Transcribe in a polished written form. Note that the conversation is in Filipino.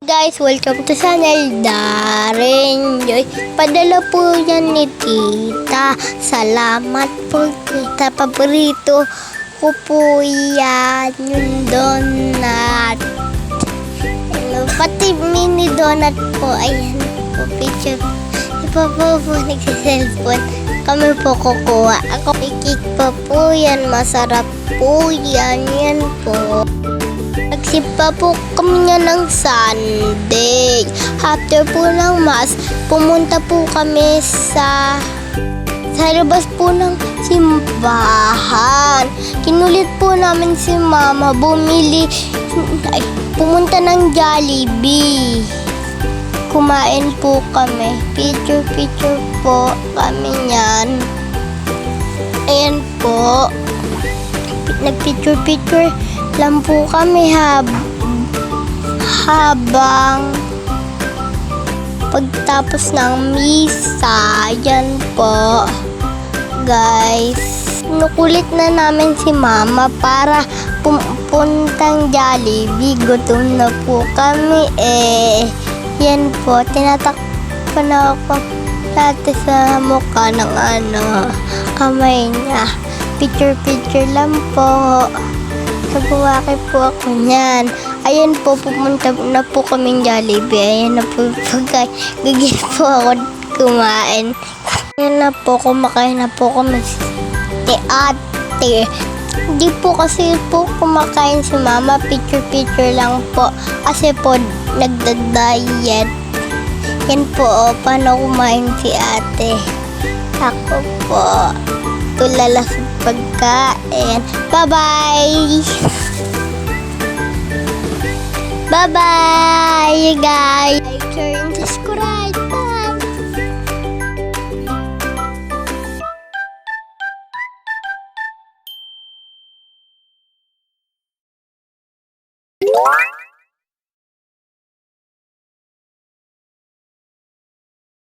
Guys, welcome to channel Darren Joy. Padala po yan ni Tita. Salamat po, Tita. Paborito ko po yan, yung donut. Hello, pati mini donut po. Ayan po, picture. Iba po nagsiselfone. Kami po kukuha. Ako ikik pa po yan. Masarap po yan. Yan po. Nagsipa po kami niya ng Sunday. After po ng mass, pumunta po kami sa labas po ng simbahan. Kinulit po namin si Mama pumunta ng Jollibee. Kumain po kami. Picture po kami niyan. Ayan po. Nagpicture lang po kami habang pagtapos ng misa. Yan po, guys. Nukulit na namin si Mama para puntang Jollibee. Gutom na po kami Yan po, tinatakpan ako dati sa mukha ng kamay niya. Picture lang po. Nagwawaki po ako niyan. Ayan po, pumunta na po kaming Jollibee. Ayan na po, gagawin po ako kumain. Ayan na po, kumakain na po kami ni ate. Hindi po kasi po kumakain si Mama. Picture lang po. Kasi po, nagda-diet. Yan po, paano kumain si ate. Ako po, tulala sa pagkain. Bye-bye! Bye-bye, guys! Like, share,